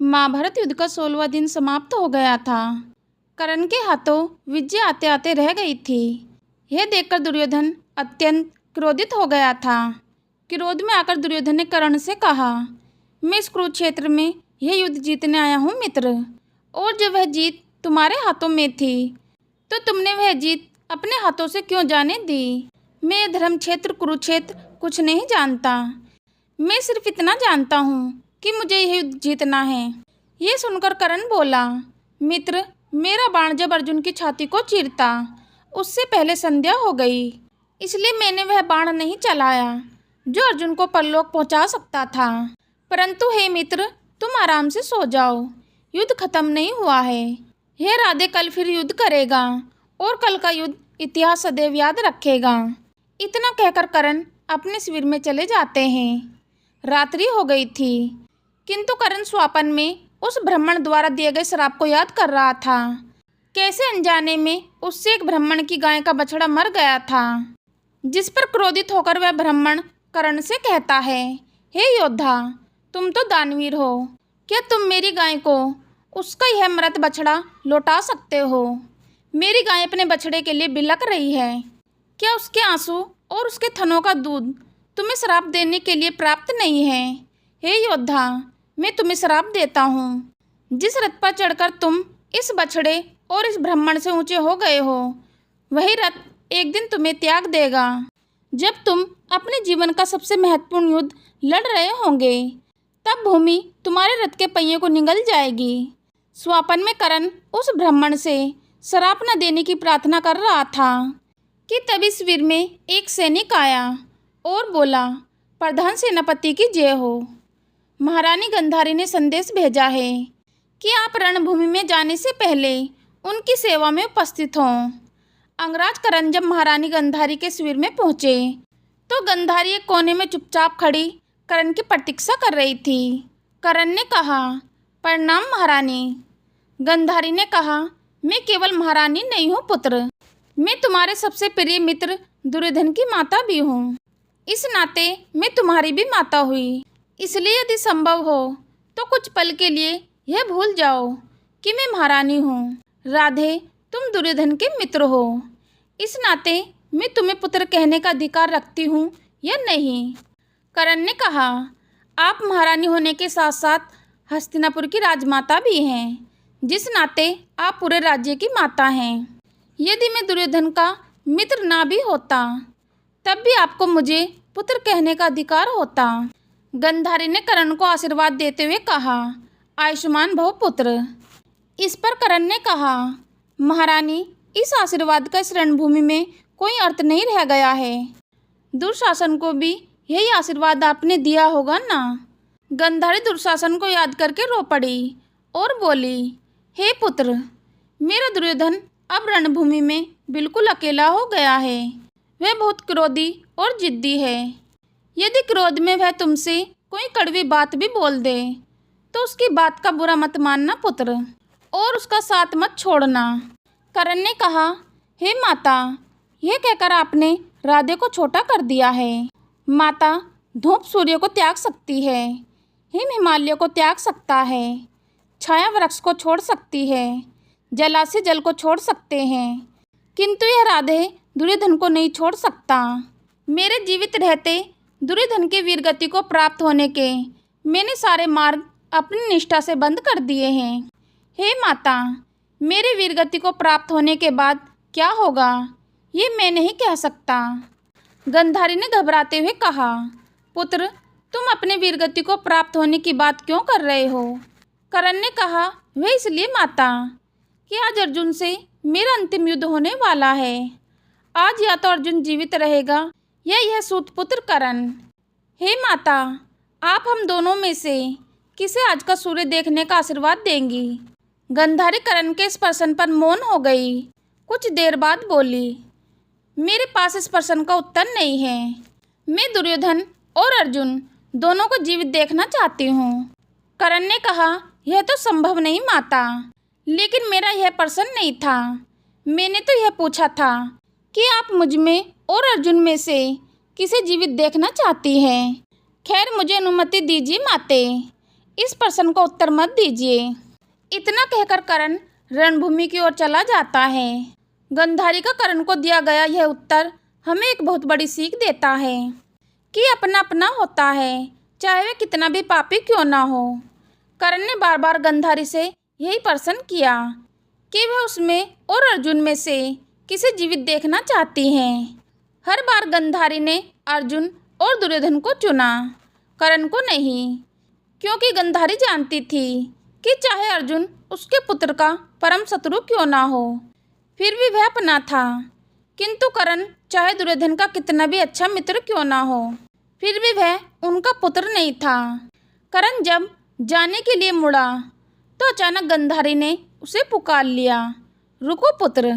महाभारत युद्ध का 16वां दिन समाप्त हो गया था। कर्ण के हाथों विजय आते आते रह गई थी। यह देखकर दुर्योधन अत्यंत क्रोधित हो गया था। क्रोध में आकर दुर्योधन ने कर्ण से कहा, मैं इस कुरुक्षेत्र में यह युद्ध जीतने आया हूँ मित्र, और जब वह जीत तुम्हारे हाथों में थी तो तुमने वह जीत अपने हाथों से क्यों जाने दी। मैं धर्म क्षेत्र कुरुक्षेत्र कुछ नहीं जानता। मैं सिर्फ इतना जानता हूँ कि मुझे यह युद्ध जीतना है। ये सुनकर कर्ण बोला, मित्र, मेरा बाण जब अर्जुन की छाती को चीरता उससे पहले संध्या हो गई, इसलिए मैंने वह बाण नहीं चलाया जो अर्जुन को परलोक पहुंचा सकता था। परंतु हे मित्र, तुम आराम से सो जाओ, युद्ध खत्म नहीं हुआ है। यह राधे कल फिर युद्ध करेगा और कल का युद्ध इतिहास सदैव याद रखेगा। इतना कहकर कर्ण अपने शिविर में चले जाते हैं। रात्रि हो गई थी, किंतु कर्ण स्वप्न में उस ब्राह्मण द्वारा दिए गए श्राप को याद कर रहा था। कैसे अनजाने में उससे एक ब्राह्मण की गाय का बछड़ा मर गया था, जिस पर क्रोधित होकर वह ब्राह्मण कर्ण से कहता है, हे योद्धा, तुम तो दानवीर हो, क्या तुम मेरी गाय को उसका यह मृत बछड़ा लौटा सकते हो। मेरी गाय अपने बछड़े के लिए बिलक रही है, क्या उसके आंसू और उसके थनों का दूध तुम्हें श्राप देने के लिए प्राप्त नहीं है। हे योद्धा, मैं तुम्हें श्राप देता हूँ। जिस रथ पर चढ़कर तुम इस बछड़े और इस ब्राह्मण से ऊंचे हो गए हो, वही रथ एक दिन तुम्हें त्याग देगा। जब तुम अपने जीवन का सबसे महत्वपूर्ण युद्ध लड़ रहे होंगे, तब भूमि तुम्हारे रथ के पहिए को निगल जाएगी। स्वप्न में कर्ण उस ब्राह्मण से श्राप न देने की प्रार्थना कर रहा था कि तभी शिविर में एक सैनिक आया और बोला, प्रधान सेनापति की जय हो। महारानी गंधारी ने संदेश भेजा है कि आप रणभूमि में जाने से पहले उनकी सेवा में उपस्थित हों। अंगराज कर्ण जब महारानी गंधारी के शिविर में पहुँचे तो गंधारी एक कोने में चुपचाप खड़ी कर्ण की प्रतीक्षा कर रही थी। कर्ण ने कहा, प्रणाम महारानी। गंधारी ने कहा, मैं केवल महारानी नहीं हूँ पुत्र, मैं तुम्हारे सबसे प्रिय मित्र दुर्योधन की माता भी हूँ। इस नाते मैं तुम्हारी भी माता हुई, इसलिए यदि संभव हो तो कुछ पल के लिए यह भूल जाओ कि मैं महारानी हूँ। राधे, तुम दुर्योधन के मित्र हो, इस नाते मैं तुम्हें पुत्र कहने का अधिकार रखती हूँ या नहीं। कर्ण ने कहा, आप महारानी होने के साथ साथ हस्तिनापुर की राजमाता भी हैं, जिस नाते आप पूरे राज्य की माता हैं। यदि मैं दुर्योधन का मित्र ना भी होता तब भी आपको मुझे पुत्र कहने का अधिकार होता। गंधारी ने कर्ण को आशीर्वाद देते हुए कहा, आयुष्मान भव पुत्र। इस पर कर्ण ने कहा, महारानी, इस आशीर्वाद का इस रणभूमि में कोई अर्थ नहीं रह गया है। दुशासन को भी यही आशीर्वाद आपने दिया होगा ना। गंधारी दुशासन को याद करके रो पड़ी और बोली, हे पुत्र, मेरा दुर्योधन अब रणभूमि में बिल्कुल अकेला हो गया है। वह बहुत क्रोधी और जिद्दी है। यदि क्रोध में वह तुमसे कोई कड़वी बात भी बोल दे तो उसकी बात का बुरा मत मानना पुत्र, और उसका साथ मत छोड़ना। कर्ण ने कहा, हे माता, यह कहकर आपने राधे को छोटा कर दिया है। माता धूप सूर्य को त्याग सकती है, हिम हिमालय को त्याग सकता है, छाया वृक्ष को छोड़ सकती है, जलाशय जल को छोड़ सकते हैं, किंतु यह राधे दुर्योधन को नहीं छोड़ सकता। मेरे जीवित रहते दुर्योधन की वीरगति को प्राप्त होने के मैंने सारे मार्ग अपनी निष्ठा से बंद कर दिए हैं। हे माता, मेरे वीरगति को प्राप्त होने के बाद क्या होगा ये मैं नहीं कह सकता। गंधारी ने घबराते हुए कहा, पुत्र, तुम अपने वीरगति को प्राप्त होने की बात क्यों कर रहे हो। कर्ण ने कहा, वह इसलिए माता कि आज अर्जुन से मेरा अंतिम युद्ध होने वाला है। आज या तो अर्जुन जीवित रहेगा या यह सूतपुत्र कर्ण। हे माता, आप हम दोनों में से किसे आज का सूर्य देखने का आशीर्वाद देंगी। गंधारी कर्ण के इस प्रश्न पर मौन हो गई। कुछ देर बाद बोली, मेरे पास इस प्रश्न का उत्तर नहीं है। मैं दुर्योधन और अर्जुन दोनों को जीवित देखना चाहती हूँ। कर्ण ने कहा, यह तो संभव नहीं माता, लेकिन मेरा यह प्रश्न नहीं था। मैंने तो यह पूछा था कि आप मुझ में और अर्जुन में से किसे जीवित देखना चाहती हैं। खैर, मुझे अनुमति दीजिए माते, इस प्रश्न को उत्तर मत दीजिए। इतना कहकर कर्ण रणभूमि की ओर चला जाता है। गांधारी का कर्ण को दिया गया यह उत्तर हमें एक बहुत बड़ी सीख देता है कि अपना अपना होता है, चाहे वह कितना भी पापी क्यों ना हो। कर्ण ने बार बार गांधारी से यही प्रश्न किया कि वह उसमें और अर्जुन में से किसे जीवित देखना चाहती हैं। हर बार गांधारी ने अर्जुन और दुर्योधन को चुना, कर्ण को नहीं, क्योंकि गांधारी जानती थी कि चाहे अर्जुन उसके पुत्र का परम शत्रु क्यों ना हो, फिर भी वह अपना था। किंतु कर्ण चाहे दुर्योधन का कितना भी अच्छा मित्र क्यों ना हो, फिर भी वह उनका पुत्र नहीं था। कर्ण जब जाने के लिए मुड़ा तो अचानक गांधारी ने उसे पुकार लिया, रुको पुत्र।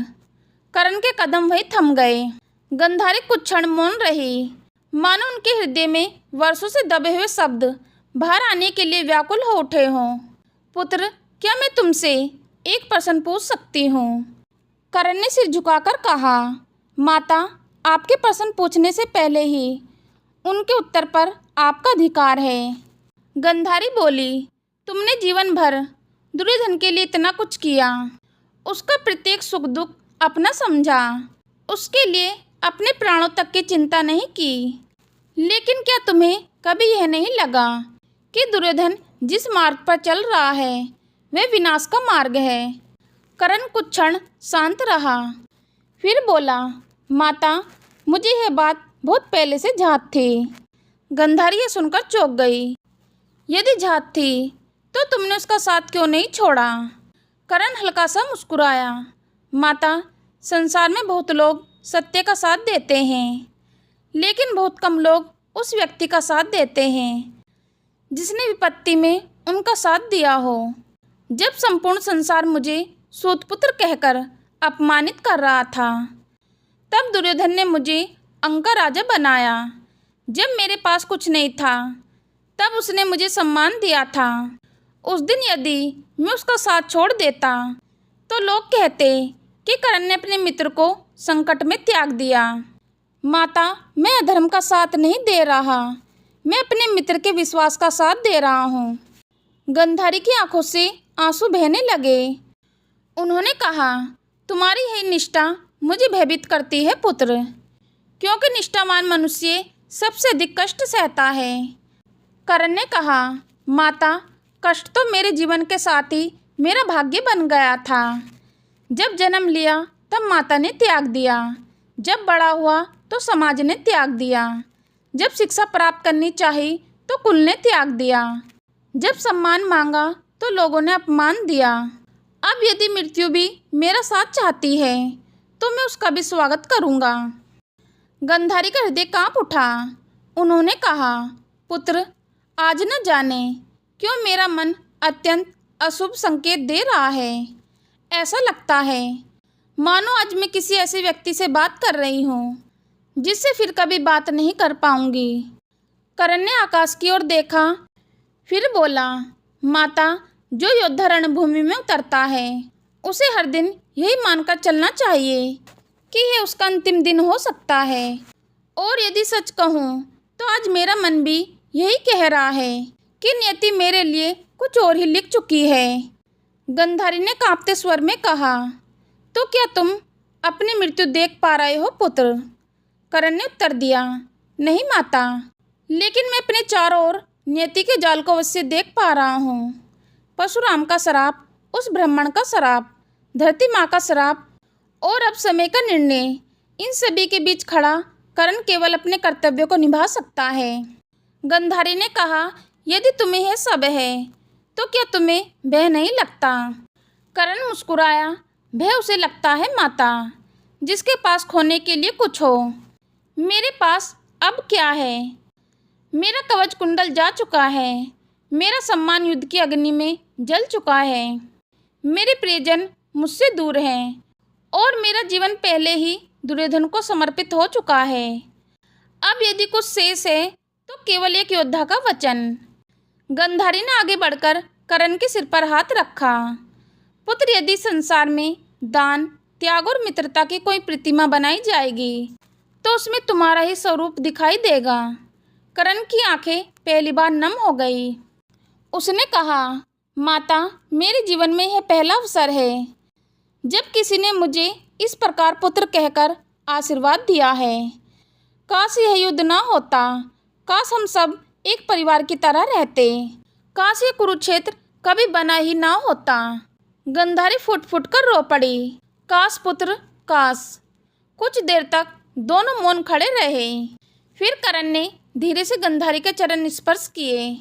कर्ण के कदम वहीं थम गए। गांधारी कुछ क्षण मौन रही, मानो उनके हृदय में वर्षों से दबे हुए शब्द बाहर आने के लिए व्याकुल हो उठे हों। पुत्र, क्या मैं तुमसे एक प्रश्न पूछ सकती हूँ? कर्ण ने सिर झुकाकर कहा। माता, आपके प्रश्न पूछने से पहले ही उनके उत्तर पर आपका अधिकार है। गांधारी बोली, तुमने जीवन भर दुर्योधन के लिए इतना कुछ किया, उसका प्रत्येक सुख दुख अपना समझा, उसके लिए अपने प्राणों तक की चिंता नहीं की, लेकिन क्या तुम्हें कभी यह नहीं लगा कि दुर्योधन जिस मार्ग पर चल रहा है वह विनाश का मार्ग है? कर्ण कुछ क्षण शांत रहा, फिर बोला, माता, मुझे यह बात बहुत पहले से झात थी। गांधारी यह सुनकर चौंक गई। यदि झात थी तो तुमने उसका साथ क्यों नहीं छोड़ा? कर्ण हल्का सा मुस्कुराया। माता, संसार में बहुत लोग सत्य का साथ देते हैं, लेकिन बहुत कम लोग उस व्यक्ति का साथ देते हैं जिसने विपत्ति में उनका साथ दिया हो। जब संपूर्ण संसार मुझे सूतपुत्र कहकर अपमानित कर रहा था, तब दुर्योधन ने मुझे अंका राजा बनाया। जब मेरे पास कुछ नहीं था, तब उसने मुझे सम्मान दिया था। उस दिन यदि मैं उसका साथ छोड़ देता तो लोग कहते कि कर्ण ने अपने मित्र को संकट में त्याग दिया। माता, मैं अधर्म का साथ नहीं दे रहा, मैं अपने मित्र के विश्वास का साथ दे रहा हूँ। गांधारी की आंखों से आंसू बहने लगे। उन्होंने कहा, तुम्हारी यही निष्ठा मुझे भयभीत करती है पुत्र, क्योंकि निष्ठावान मनुष्य सबसे अधिक कष्ट सहता है। कर्ण ने कहा, माता, कष्ट तो मेरे जीवन के साथ ही मेरा भाग्य बन गया था। जब जन्म लिया तब माता ने त्याग दिया, जब बड़ा हुआ तो समाज ने त्याग दिया, जब शिक्षा प्राप्त करनी चाहिए तो कुल ने त्याग दिया, जब सम्मान मांगा तो लोगों ने अपमान दिया। अब यदि मृत्यु भी मेरा साथ चाहती है तो मैं उसका भी स्वागत करूँगा। गांधारी का हृदय कांप उठा। उन्होंने कहा, पुत्र, आज न जाने क्यों मेरा मन अत्यंत अशुभ संकेत दे रहा है। ऐसा लगता है मानो आज मैं किसी ऐसे व्यक्ति से बात कर रही हूँ जिससे फिर कभी बात नहीं कर पाऊँगी। कर्ण ने आकाश की ओर देखा, फिर बोला, माता, जो योद्धा रणभूमि में उतरता है उसे हर दिन यही मानकर चलना चाहिए कि यह उसका अंतिम दिन हो सकता है। और यदि सच कहूँ तो आज मेरा मन भी यही कह रहा है कि नियति मेरे लिए कुछ और ही लिख चुकी है। गांधारी ने कांपते स्वर में कहा, तो क्या तुम अपनी मृत्यु देख पा रहे हो पुत्र? कर्ण ने उत्तर दिया, नहीं माता, लेकिन मैं अपने चारों ओर नियति के जाल को अवश्य देख पा रहा हूँ। परशुराम का श्राप, उस ब्राह्मण का श्राप, धरती माँ का श्राप और अब समय का निर्णय, इन सभी के बीच खड़ा कर्ण केवल अपने कर्तव्यों को निभा सकता है। गांधारी ने कहा, यदि तुम्हें यह सब है तो क्या तुम्हें भय नहीं लगता? कर्ण मुस्कुराया, भय उसे लगता है माता जिसके पास खोने के लिए कुछ हो। मेरे पास अब क्या है? मेरा कवच कुंडल जा चुका है, मेरा सम्मान युद्ध की अग्नि में जल चुका है, मेरे प्रियजन मुझसे दूर हैं और मेरा जीवन पहले ही दुर्योधन को समर्पित हो चुका है। अब यदि कुछ शेष है तो केवल एक योद्धा का वचन। गांधारी ने आगे बढ़कर कर्ण के सिर पर हाथ रखा। पुत्र, यदि संसार में दान, त्याग और मित्रता की कोई प्रतिमा बनाई जाएगी तो उसमें तुम्हारा ही स्वरूप दिखाई देगा। कर्ण की आंखें पहली बार नम हो गई। उसने कहा, माता, मेरे जीवन में यह पहला अवसर है जब किसी ने मुझे इस प्रकार पुत्र कहकर आशीर्वाद दिया है। काश यह युद्ध ना होता, काश हम सब एक परिवार की तरह रहते, काश ये कुरुक्षेत्र कभी बना ही ना होता। गंधारी फुट फुट कर रो पड़ी। काश पुत्र, काश। कुछ देर तक दोनों मौन खड़े रहे। फिर करण ने धीरे से गंधारी के चरण स्पर्श किए।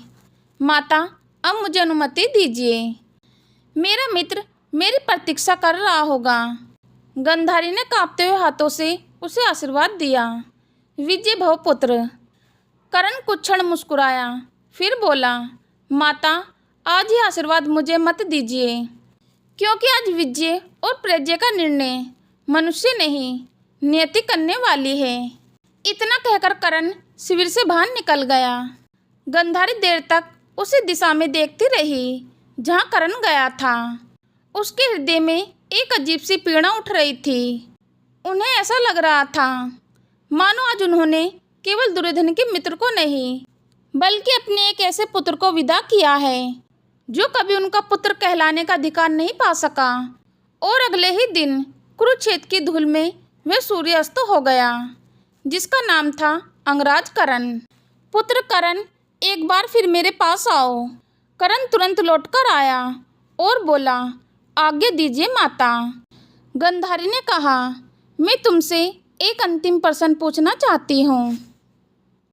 माता, अब मुझे अनुमति दीजिए। मेरा मित्र मेरी प्रतीक्षा कर रहा होगा। गंधारी ने कांपते हुए हाथों से उसे आशीर्वाद दिया। विजय भव पुत्र। करण कुछ क्षण मुस्कुराया, फिर बोला, माता, आज ये आशीर्वाद मुझे मत दीजिए, क्योंकि आज विजय और प्रज्ञा का निर्णय मनुष्य नहीं, नियति करने वाली है। इतना कहकर करण शिविर से बाहर निकल गया। गंधारी देर तक उसी दिशा में देखती रही जहाँ करण गया था। उसके हृदय में एक अजीब सी पीड़ा उठ रही थी। उन्हें ऐसा लग रहा था मानो आज उन्होंने केवल दुर्योधन के मित्र को नहीं, बल्कि अपने एक ऐसे पुत्र को विदा किया है जो कभी उनका पुत्र कहलाने का अधिकार नहीं पा सका। और अगले ही दिन कुरुक्षेत्र की धूल में वह सूर्यास्त हो गया, जिसका नाम था अंगराज करण। पुत्र करण, एक बार फिर मेरे पास आओ। करण तुरंत लौटकर आया और बोला, आज्ञा दीजिए माता। गंधारी ने कहा, मैं तुमसे एक अंतिम प्रश्न पूछना चाहती हूँ।